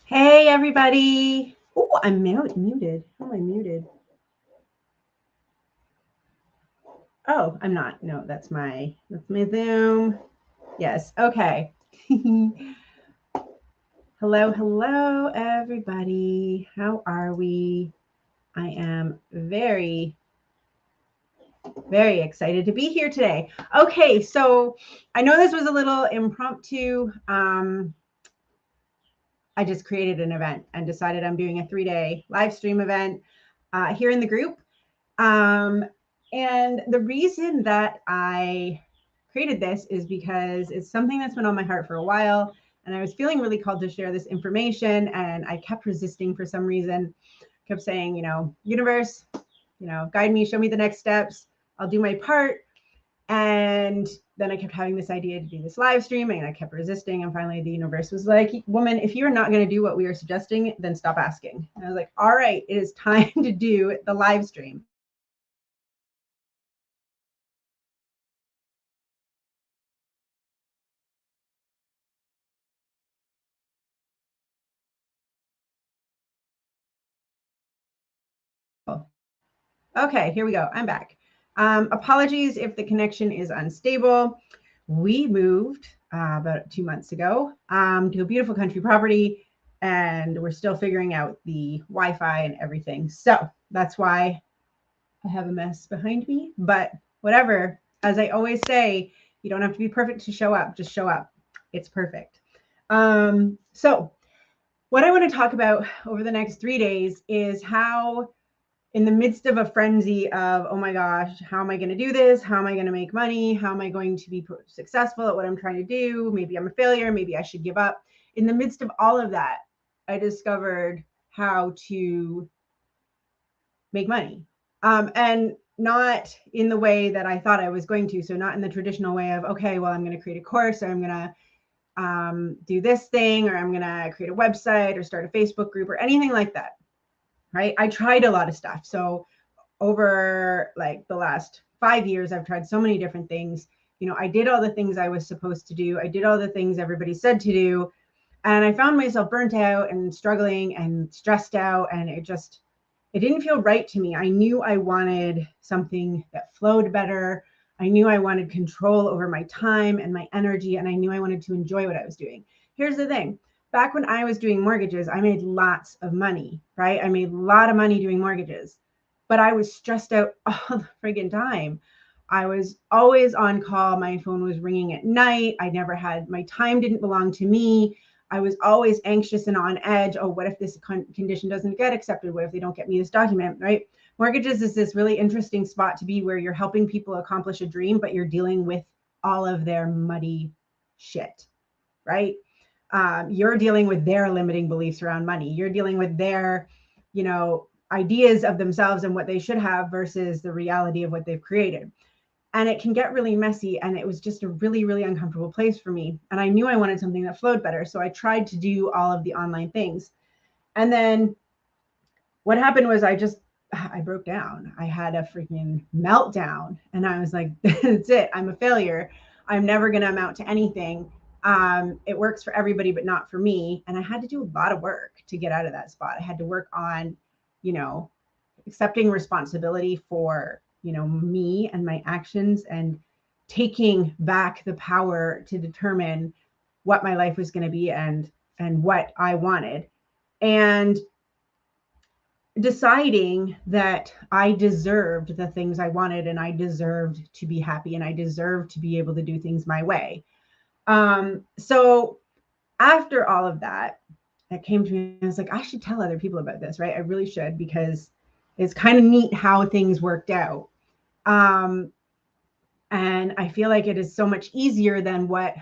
Hey, everybody. Oh, I'm muted. How am I muted? Oh, I'm not. No, that's my Zoom. Yes. Okay. Hello, everybody. How are we? I am very excited to be here today. Okay, so I know this was a little impromptu. I just created an event and decided I'm doing a 3-day live stream event here in the group. Um, and the reason that I created this is because it's something that's been on my heart for a while. And I was feeling really called to share this information. And I kept resisting for some reason, kept saying, universe, guide me, show me the next steps. I'll do my part. And then I kept having this idea to do this live stream and I kept resisting. And finally, the universe was like, woman, if you're not going to do what we are suggesting, then stop asking. And I was like, all right, it is time to do the live stream. Okay, here we go. I'm back. Apologies if the connection is unstable. We moved about 2 months ago to a beautiful country property, and we're still figuring out the Wi-Fi and everything. So that's why I have a mess behind me. But whatever, as I always say, you don't have to be perfect to show up. Just show up. It's perfect. So what I want to talk about over the next 3 days is how in the midst of a frenzy of, oh my gosh, how am I going to do this? How am I going to make money? How am I going to be successful at what I'm trying to do? Maybe I'm a failure. Maybe I should give up. In the midst of all of that, I discovered how to make money. And not in the way that I thought I was going to. So, not in the traditional way of, okay, well, I'm going to create a course or I'm going to do this thing or I'm going to create a website or start a Facebook group or anything like that. Right. I tried a lot of stuff. So, over like the last 5 years, I've tried so many different things. I did all the things I was supposed to do. I did all the things everybody said to do. And I found myself burnt out and struggling and stressed out. And it didn't feel right to me. I knew I wanted something that flowed better. I knew I wanted control over my time and my energy. And I knew I wanted to enjoy what I was doing. Here's the thing. Back when I was doing mortgages, I made lots of money, right? I made a lot of money doing mortgages, but I was stressed out all the friggin' time. I was always on call. My phone was ringing at night. My time didn't belong to me. I was always anxious and on edge. Oh, what if this condition doesn't get accepted? What if they don't get me this document, right? Mortgages is this really interesting spot to be where you're helping people accomplish a dream, but you're dealing with all of their muddy shit, right? You're dealing with their limiting beliefs around money. You're dealing with their, ideas of themselves and what they should have versus the reality of what they've created. And it can get really messy. And it was just a really, really uncomfortable place for me. And I knew I wanted something that flowed better. So I tried to do all of the online things. And then what happened was I broke down. I had a freaking meltdown. And I was like, that's it. I'm a failure. I'm never going to amount to anything. It works for everybody, but not for me. And I had to do a lot of work to get out of that spot. I had to work on, you know, accepting responsibility for, me and my actions and taking back the power to determine what my life was going to be and what I wanted. And deciding that I deserved the things I wanted and I deserved to be happy and I deserved to be able to do things my way. So after all of that, it came to me. I was like, I should tell other people about this, right? I really should, because it's kind of neat how things worked out. Um, and I feel like it is so much easier than what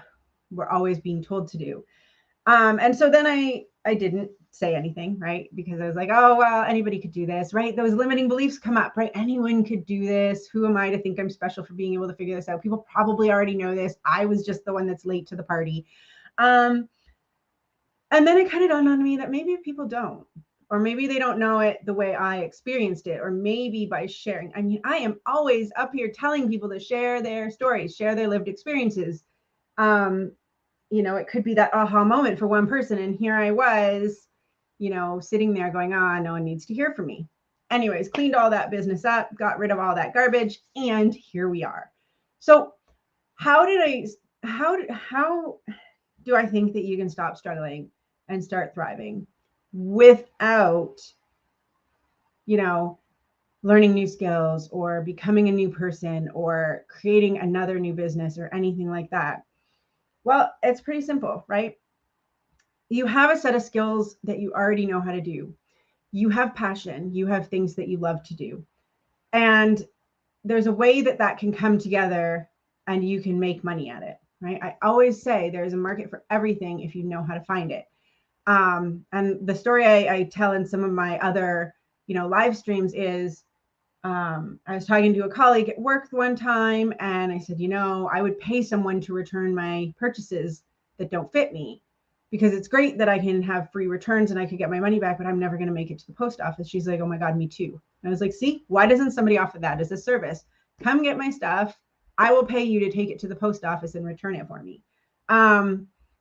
we're always being told to do. And so then I didn't say anything, right? Because I was like, oh, well, anybody could do this, right? Those limiting beliefs come up, right? Anyone could do this. Who am I to think I'm special for being able to figure this out? People probably already know this. I was just the one that's late to the party. Um, and then it kind of dawned on me that maybe people don't, or maybe they don't know it the way I experienced it, or maybe by sharing. I mean, I am always up here telling people to share their stories, share their lived experiences. Um, it could be that aha moment for one person. And here I was, sitting there going, no one needs to hear from me. Anyways, cleaned all that business up, got rid of all that garbage, and here we are. So how do I think that you can stop struggling and start thriving without, learning new skills or becoming a new person or creating another new business or anything like that? Well, it's pretty simple, right? You have a set of skills that you already know how to do. You have passion, you have things that you love to do. And there's a way that can come together and you can make money at it, right? I always say there's a market for everything if you know how to find it. And the story I tell in some of my other, live streams is, I was talking to a colleague at work one time and I said, I would pay someone to return my purchases that don't fit me, because it's great that I can have free returns and I could get my money back, but I'm never going to make it to the post office. She's like, oh my God, me too. And I was like, see, why doesn't somebody offer that as a service? Come get my stuff. I will pay you to take it to the post office and return it for me.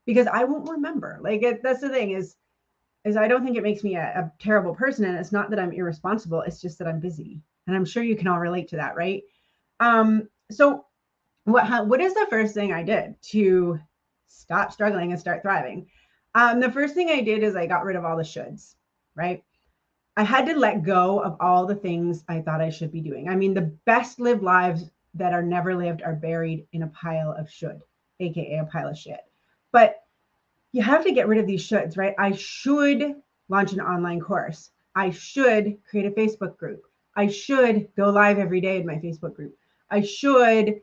Because I won't remember. That's the thing is I don't think it makes me a terrible person. And it's not that I'm irresponsible. It's just that I'm busy. And I'm sure you can all relate to that, right? So what is the first thing I did to stop struggling and start thriving? The first thing I did is I got rid of all the shoulds, right? I had to let go of all the things I thought I should be doing. I mean, the best lived lives that are never lived are buried in a pile of should, AKA a pile of shit. But you have to get rid of these shoulds, right? I should launch an online course. I should create a Facebook group. I should go live every day in my Facebook group. I should,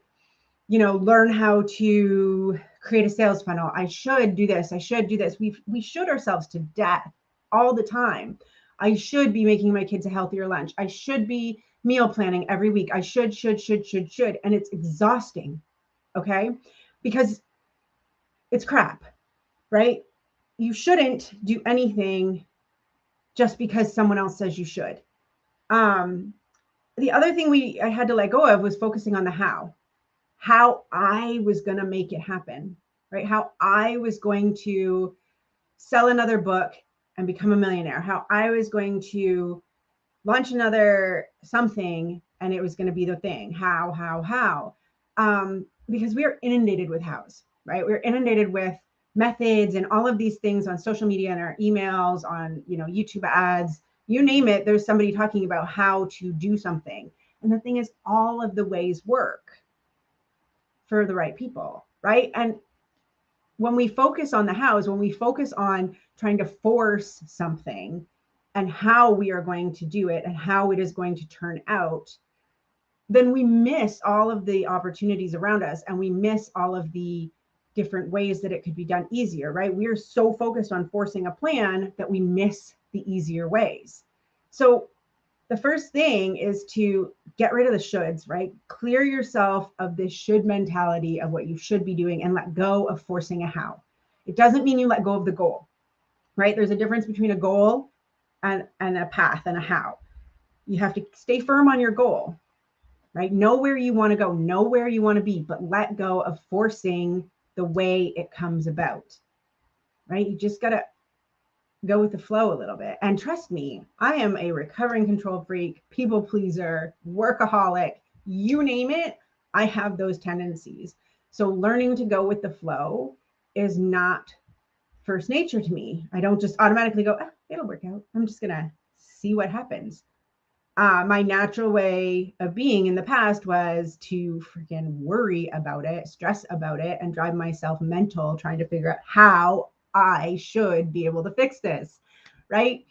learn how to create a sales funnel. I should do this. I should do this. We should ourselves to death all the time. I should be making my kids a healthier lunch. I should be meal planning every week. I should. And it's exhausting, okay? Because it's crap, right? You shouldn't do anything just because someone else says you should. The other thing I had to let go of was focusing on the how I was going to make it happen, right? How I was going to sell another book and become a millionaire, how I was going to launch another something and it was going to be the thing. How? Because we are inundated with hows, right? We're inundated with methods and all of these things on social media and our emails, on, YouTube ads, you name it. There's somebody talking about how to do something. And the thing is, all of the ways work for the right people, right? And when we focus on the hows, when we focus on trying to force something and how we are going to do it and how it is going to turn out, then we miss all of the opportunities around us and we miss all of the different ways that it could be done easier, right? We are so focused on forcing a plan that we miss the easier ways. So the first thing is to get rid of the shoulds, right? Clear yourself of this should mentality of what you should be doing and let go of forcing a how. It doesn't mean you let go of the goal, right? There's a difference between a goal and a path and a how. You have to stay firm on your goal, right? Know where you want to go, know where you want to be, but let go of forcing the way it comes about, right? You just got to go with the flow a little bit. And trust me, I am a recovering control freak, people pleaser, workaholic, you name it. I have those tendencies. So learning to go with the flow is not first nature to me. I don't just automatically go, it'll work out. I'm just going to see what happens. My natural way of being in the past was to freaking worry about it, stress about it, and drive myself mental trying to figure out how I should be able to fix this, right?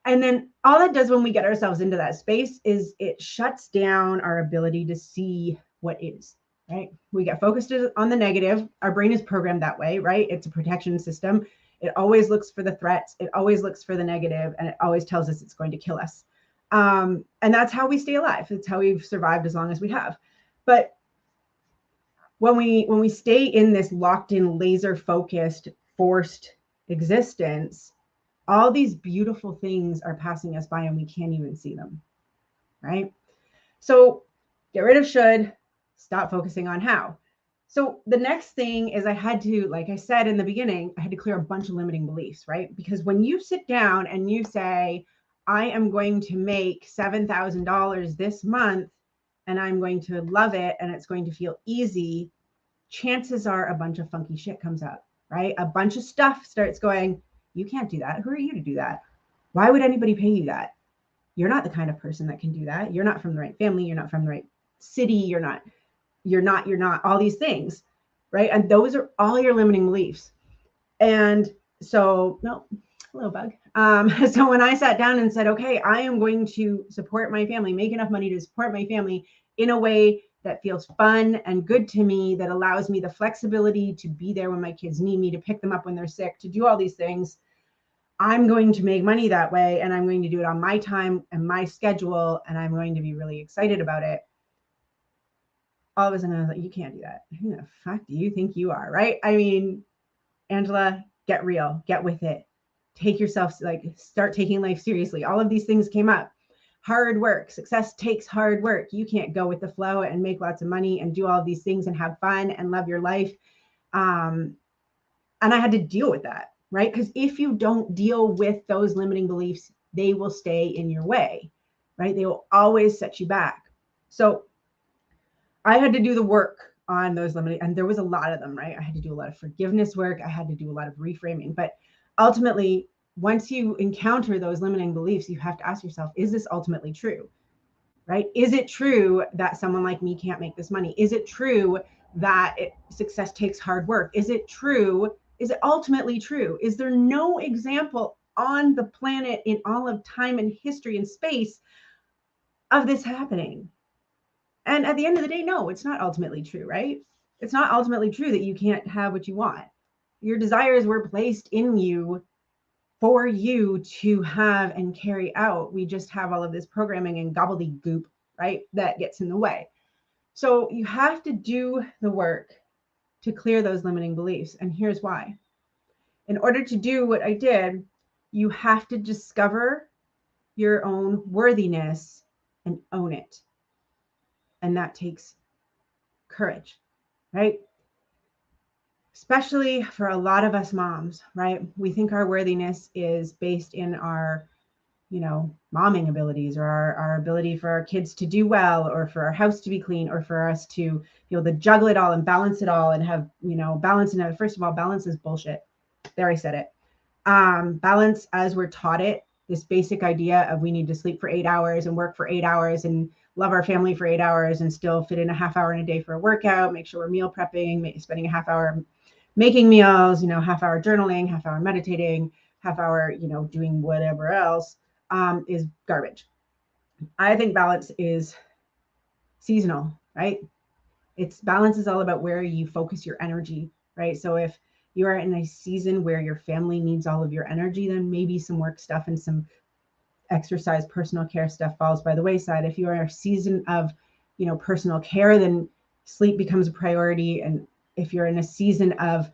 And then all it does when we get ourselves into that space is it shuts down our ability to see what is, right? We get focused on the negative. Our brain is programmed that way, right? It's a protection system. It always looks for the threats. It always looks for the negative, and it always tells us it's going to kill us. And that's how we stay alive. It's how we've survived as long as we have. But when we stay in this locked in, laser focused, forced existence, all these beautiful things are passing us by and we can't even see them, right? So get rid of should, stop focusing on how. So the next thing is I had to, like I said in the beginning, I had to clear a bunch of limiting beliefs, right? Because when you sit down and you say, I am going to make $7,000 this month and I'm going to love it and it's going to feel easy, chances are a bunch of funky shit comes up, right? A bunch of stuff starts going, you can't do that. Who are you to do that? Why would anybody pay you that? You're not the kind of person that can do that. You're not from the right family. You're not from the right city. You're not all these things, right? And those are all your limiting beliefs. And so, no, hello, bug. So when I sat down and said, okay, I am going to support my family, make enough money to support my family in a way that feels fun and good to me, that allows me the flexibility to be there when my kids need me, to pick them up when they're sick, to do all these things. I'm going to make money that way, and I'm going to do it on my time and my schedule, and I'm going to be really excited about it. All of a sudden I was like, you can't do that. Who the fuck do you think you are? Right? I mean, Angela, get real, get with it. Take yourself, like, start taking life seriously. All of these things came up. Hard work, success takes hard work. You can't go with the flow and make lots of money and do all of these things and have fun and love your life. And I had to deal with that, right? Because if you don't deal with those limiting beliefs, they will stay in your way, right? They will always set you back. So I had to do the work on those limiting, and there was a lot of them, right? I had to do a lot of forgiveness work. I had to do a lot of reframing. But ultimately, once you encounter those limiting beliefs, you have to ask yourself, is this ultimately true, right? Is it true that someone like me can't make this money? Is it true that success takes hard work? Is it true? Is it ultimately true? Is there no example on the planet in all of time and history and space of this happening? And at the end of the day, no, it's not ultimately true, right? It's not ultimately true that you can't have what you want. Your desires were placed in you for you to have and carry out. We just have all of this programming and gobbledygook, right? That gets in the way. So you have to do the work to clear those limiting beliefs. And here's why. In order to do what I did, you have to discover your own worthiness and own it. And that takes courage, right? Especially for a lot of us moms, right? We think our worthiness is based in our, momming abilities, or our ability for our kids to do well, or for our house to be clean, or for us to be able to juggle it all and balance it all and have, balance. And first of all, balance is bullshit. There, I said it. Balance, as we're taught it, this basic idea of we need to sleep for 8 hours and work for 8 hours and love our family for 8 hours and still fit in a half hour in a day for a workout, make sure we're meal prepping, spending a half hour making meals, half hour journaling, half hour meditating, half hour, doing whatever else, is garbage. I think balance is seasonal, right? Balance is all about where you focus your energy, right? So if you are in a season where your family needs all of your energy, then maybe some work stuff and some exercise, personal care stuff falls by the wayside. If you are in a season of, personal care, then sleep becomes a priority. And if you're in a season of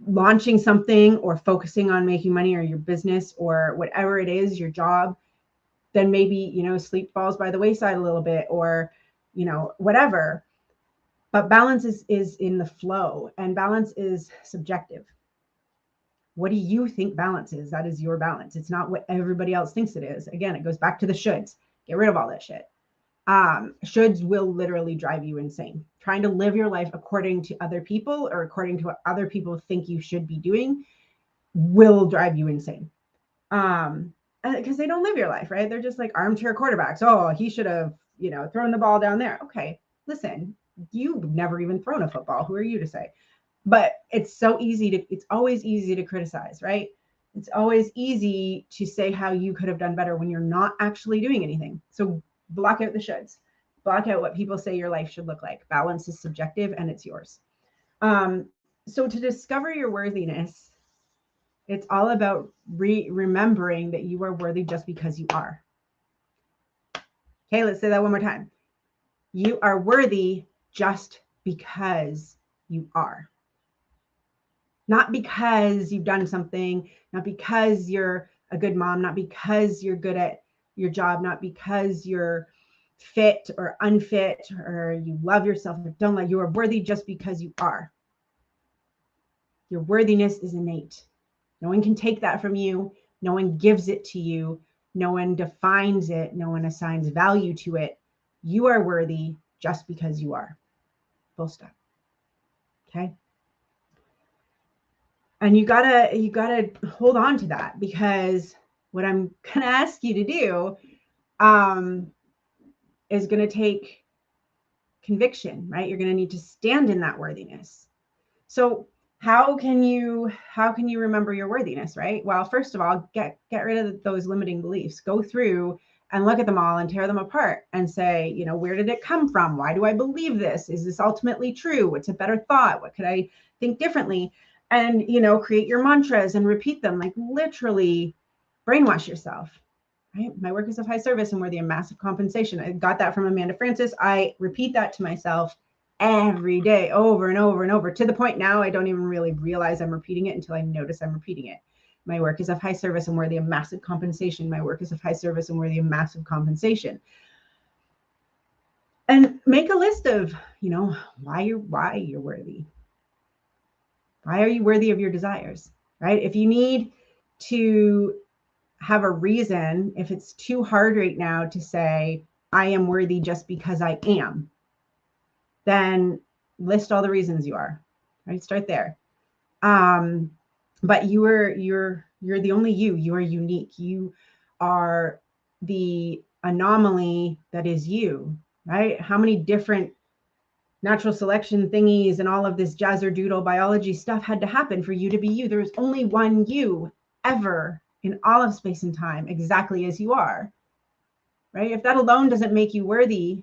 launching something or focusing on making money, or your business or whatever it is, your job, then maybe, sleep falls by the wayside a little bit, or, whatever. But balance is in the flow, and balance is subjective. What do you think balance is? That is your balance. It's not what everybody else thinks it is. Again, it goes back to the shoulds. Get rid of all that shit. Shoulds will literally drive you insane. Trying to live your life according to other people, or according to what other people think you should be doing, will drive you insane. Because they don't live your life, right? They're just like armchair quarterbacks. Oh, he should have, thrown the ball down there. Okay, listen, you've never even thrown a football. Who are you to say? But it's always easy to criticize, right? It's always easy to say how you could have done better when you're not actually doing anything. So block out the shoulds. Block out what people say your life should look like. Balance is subjective and it's yours. So to discover your worthiness, it's all about remembering that you are worthy just because you are. Okay, let's say that one more time. You are worthy just because you are. Not because you've done something, not because you're a good mom, not because you're good at your job, not because you're, fit or unfit, or you love yourself or don't love. You are worthy just because you are. Your worthiness is innate. No one can take that from you. No one gives it to you. No one defines it. No one assigns value to it. You are worthy just because you are. Full stop. Okay. And you gotta hold on to that, because what I'm gonna ask you to do is gonna take conviction, right? You're gonna need to stand in that worthiness. So how can you remember your worthiness, right? Well, first of all, get rid of those limiting beliefs. Go through and look at them all and tear them apart and say, you know, where did it come from? Why do I believe this? Is this ultimately true? What's a better thought? What could I think differently? And, you know, create your mantras and repeat them, like literally brainwash yourself. Right? My work is of high service and worthy of massive compensation. I got that from Amanda Frances. I repeat that to myself every day, over and over and over, to the point now I don't even really realize I'm repeating it until I notice I'm repeating it. My work is of high service and worthy of massive compensation. My work is of high service and worthy of massive compensation. And make a list of, you know, why you're worthy. Why are you worthy of your desires, right? If you need to have a reason, if it's too hard right now to say, I am worthy just because I am, then list all the reasons you are, right? Start there. But you're the only you are unique. You are the anomaly that is you, right? How many different natural selection thingies and all of this jazzerdoodle biology stuff had to happen for you to be you? There was only one you ever in all of space and time, exactly as you are, right? If that alone doesn't make you worthy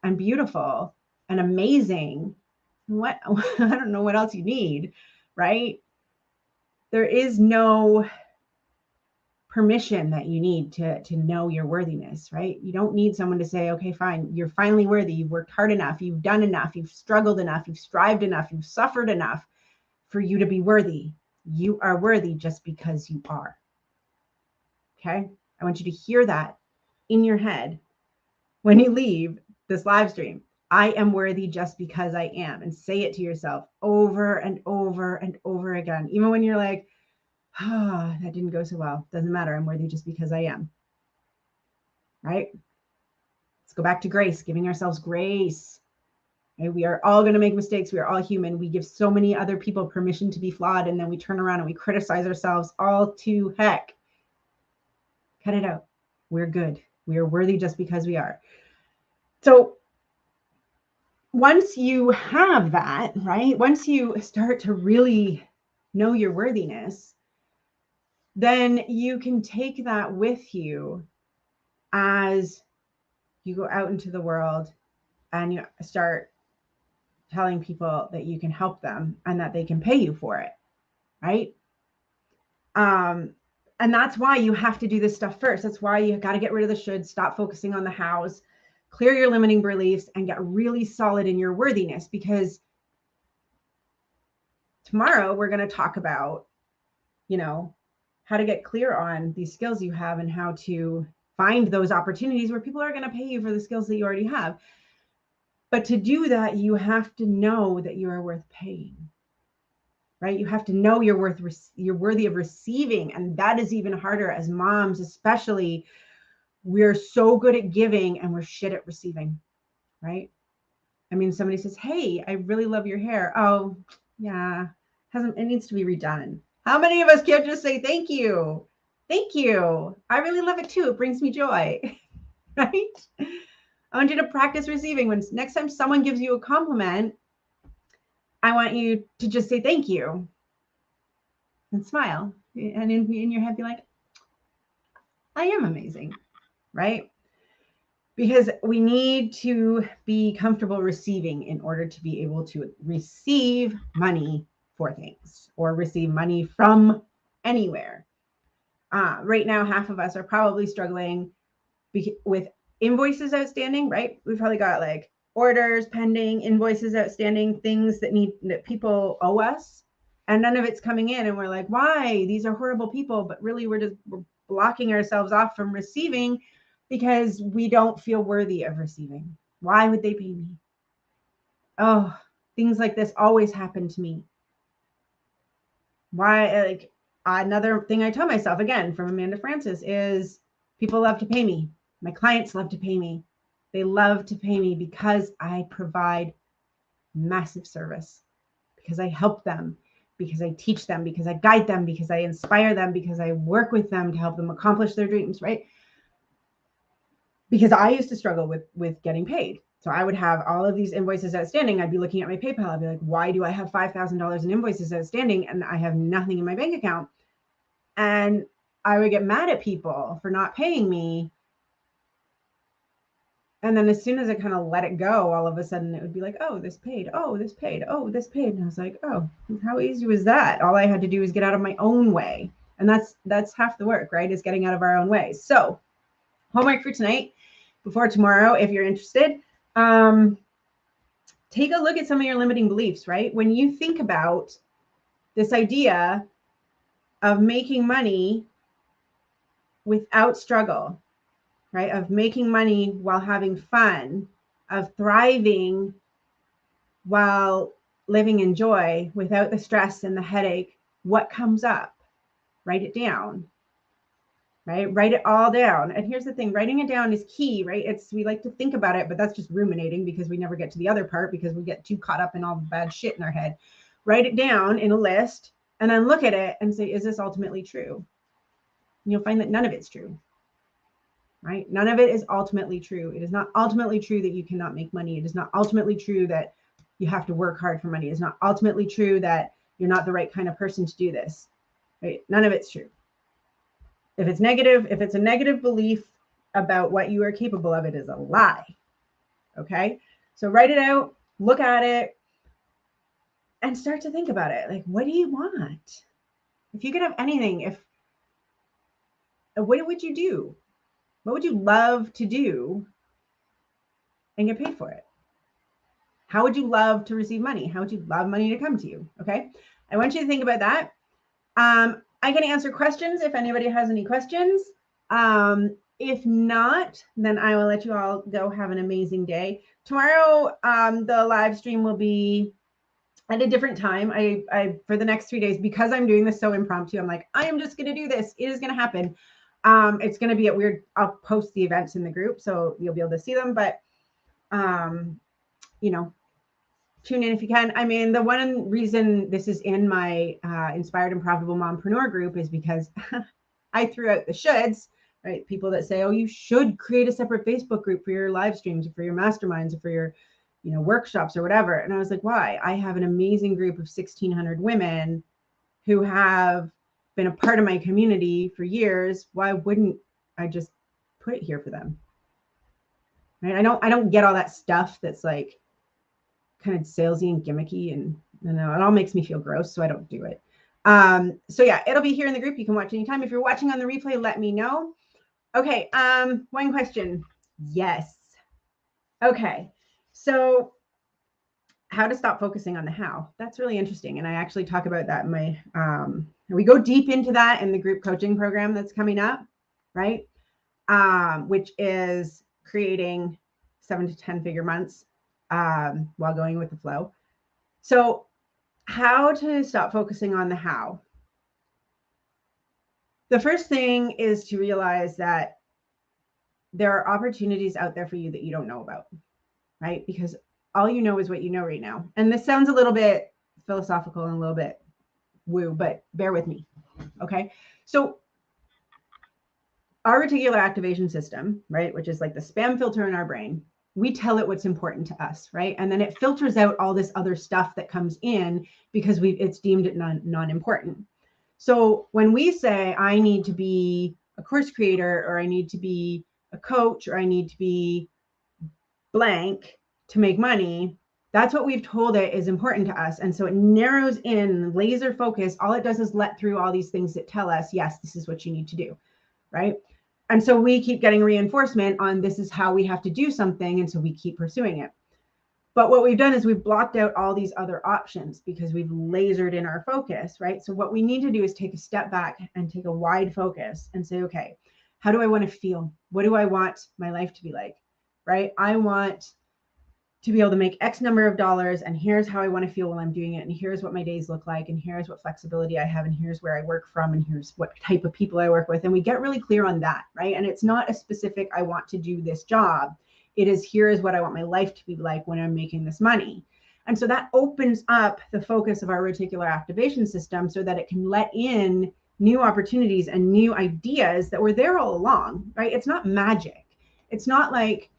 and beautiful and amazing, what I don't know what else you need, right? There is no permission that you need to know your worthiness, right? You don't need someone to say, okay, fine, you're finally worthy. You've worked hard enough. You've done enough. You've struggled enough. You've strived enough. You've suffered enough for you to be worthy. You are worthy just because you are. Okay. I want you to hear that in your head when you leave this live stream. I am worthy just because I am. And say it to yourself over and over and over again. Even when you're like, oh, that didn't go so well. Doesn't matter. I'm worthy just because I am. Right? Let's go back to grace, giving ourselves grace. Right? We are all going to make mistakes. We are all human. We give so many other people permission to be flawed, and then we turn around and we criticize ourselves all to heck. Cut it out. We're good. We are worthy just because we are. So once you have that, right? Once you start to really know your worthiness, then you can take that with you as you go out into the world and you start telling people that you can help them and that they can pay you for it, right? And that's why you have to do this stuff first. That's why you got to get rid of the should, stop focusing on the hows, clear your limiting beliefs, and get really solid in your worthiness. Because tomorrow we're going to talk about, you know, how to get clear on these skills you have and how to find those opportunities where people are going to pay you for the skills that you already have. But to do that, you have to know that you are worth paying, right? You have to know you're worthy of receiving. And that is even harder as moms, especially. We're so good at giving and we're shit at receiving, right? I mean, somebody says, hey, I really love your hair. Oh, yeah, it needs to be redone. How many of us can't just say, thank you? Thank you. I really love it too. It brings me joy, right? I want you to practice receiving. When next time someone gives you a compliment, I want you to just say thank you and smile. And in your head, be like, I am amazing, right? Because we need to be comfortable receiving in order to be able to receive money for things or receive money from anywhere. Right now, half of us are probably struggling with invoices outstanding, right? We've probably got like orders pending, invoices outstanding, things that people owe us, and none of it's coming in. And we're like, why? These are horrible people. But really, we're blocking ourselves off from receiving because we don't feel worthy of receiving. Why would they pay me? Oh, things like this always happen to me. Why? Like, another thing I tell myself, again from Amanda Frances, is people love to pay me. My clients love to pay me. They love to pay me because I provide massive service, because I help them, because I teach them, because I guide them, because I inspire them, because I work with them to help them accomplish their dreams, right? Because I used to struggle with getting paid. So I would have all of these invoices outstanding. I'd be looking at my PayPal. I'd be like, why do I have $5,000 in invoices outstanding and I have nothing in my bank account? And I would get mad at people for not paying me. And then as soon as I kind of let it go, all of a sudden it would be like, oh, this paid. Oh, this paid. Oh, this paid. And I was like, oh, how easy was that? All I had to do was get out of my own way. And that's half the work, right? Is getting out of our own way. So homework for tonight, before tomorrow, if you're interested, take a look at some of your limiting beliefs, right? When you think about this idea of making money without struggle, right? Of making money while having fun, of thriving while living in joy without the stress and the headache, what comes up? Write it down, right? Write it all down. And here's the thing, writing it down is key, right? We like to think about it, but that's just ruminating because we never get to the other part because we get too caught up in all the bad shit in our head. Write it down in a list and then look at it and say, is this ultimately true? And you'll find that none of it's true, right? None of it is ultimately true. It is not ultimately true that you cannot make money. It is not ultimately true that you have to work hard for money. It's not ultimately true that you're not the right kind of person to do this, right? None of it's true. If it's negative, if it's a negative belief about what you are capable of, it is a lie. Okay. So write it out, look at it, and start to think about it. Like, what do you want? If you could have anything, what would you do? What would you love to do and get paid for it? How would you love to receive money? How would you love money to come to you? Okay. I want you to think about that. I can answer questions if anybody has any questions. If not, then I will let you all go have an amazing day. Tomorrow, the live stream will be at a different time. I for the next 3 days, because I'm doing this so impromptu, I'm like, I am just going to do this. It is going to happen. It's going to be I'll post the events in the group, so you'll be able to see them. But, tune in if you can. I mean, the one reason this is in my Inspired and Profitable Mompreneur group is because I threw out the shoulds, right? People that say, oh, you should create a separate Facebook group for your live streams or for your masterminds or for your, workshops or whatever. And I was like, why? I have an amazing group of 1,600 women who have been a part of my community for years. Why wouldn't I just put it here for them? Right? I don't get all that stuff that's like kind of salesy and gimmicky, and it all makes me feel gross, so I don't do it. So yeah, it'll be here in the group. You can watch anytime. If you're watching on the replay, let me know. Okay, one question. Yes. Okay, so how to stop focusing on the how. That's really interesting, and I actually talk about that in my we go deep into that in the group coaching program that's coming up, right? Which is creating 7 to 10 figure months while going with the flow. So how to stop focusing on the how. The first thing is to realize that there are opportunities out there for you that you don't know about, right? Because all you know is what you know right now. And this sounds a little bit philosophical and a little bit woo, but bear with me, okay? So our reticular activation system, right, which is like the spam filter in our brain, we tell it what's important to us, right? And then it filters out all this other stuff that comes in because it's deemed it non-important. So when we say, I need to be a course creator, or I need to be a coach, or I need to be blank to make money, that's what we've told it is important to us. And so it narrows in, laser focus. All it does is let through all these things that tell us, yes, this is what you need to do, right? And so we keep getting reinforcement on this is how we have to do something. And so we keep pursuing it. But what we've done is we've blocked out all these other options because we've lasered in our focus, right? So what we need to do is take a step back and take a wide focus and say, okay, How do I want to feel? What do I want my life to be like? Right? I want to be able to make X number of dollars, and here's how I want to feel while I'm doing it, and here's what my days look like, and here's what flexibility I have, and here's where I work from, and here's what type of people I work with. And we get really clear on that, right? And it's not a specific, I want to do this job. It is, here is what I want my life to be like when I'm making this money. And so that opens up the focus of our reticular activation system so that it can let in new opportunities and new ideas that were there all along, right? It's not magic. It's not like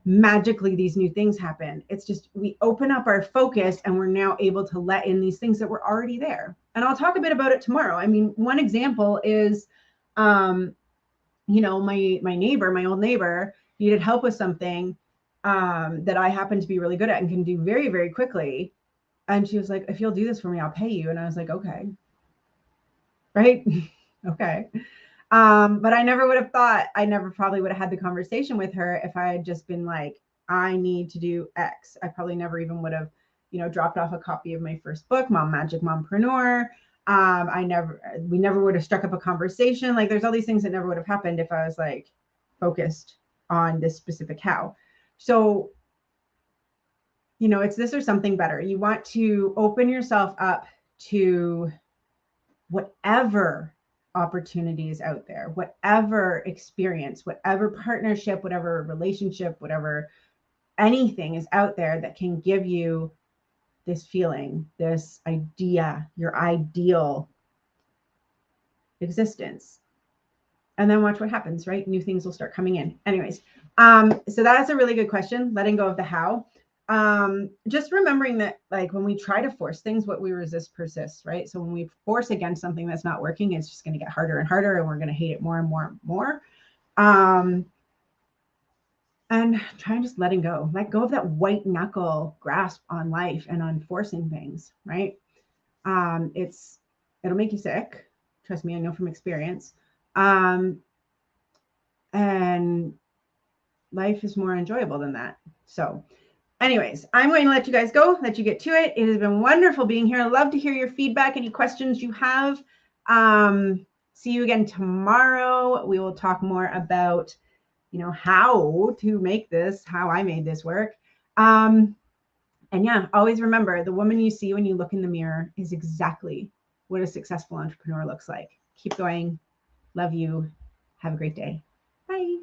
magically these new things happen. It's just we open up our focus and we're now able to let in these things that were already there. And I'll talk a bit about it tomorrow. I mean, one example is, you know, my neighbor, my old neighbor, needed help with something that I happen to be really good at and can do very, very quickly. And she was like, if you'll do this for me, I'll pay you. And I was like, okay. Right? Okay. But I never would have thought, I never probably would have had the conversation with her if I had just been like, I need to do X. I probably never even would have, you know, dropped off a copy of my first book, Mom Magic Mompreneur. We never would have struck up a conversation. Like there's all these things that never would have happened if I was like focused on this specific how. So, you know, it's this or something better. You want to open yourself up to whatever opportunities out there, whatever experience, whatever partnership, whatever relationship, whatever anything is out there that can give you this feeling, this idea, your ideal existence. And then watch what happens, right? New things will start coming in. Anyways, so that's a really good question, letting go of the how. Just remembering that, like, when we try to force things, what we resist persists, right? So when we force against something that's not working, it's just going to get harder and harder, and we're going to hate it more and more and more. And try and just letting go, let go of that white knuckle grasp on life and on forcing things, right? It'll make you sick. Trust me, I know from experience. And life is more enjoyable than that. So anyways, I'm going to let you guys go, let you get to it. It has been wonderful being here. I'd love to hear your feedback, any questions you have. See you again tomorrow. We will talk more about, you know, how to make this, how I made this work. And yeah, always remember, the woman you see when you look in the mirror is exactly what a successful entrepreneur looks like. Keep going. Love you. Have a great day. Bye.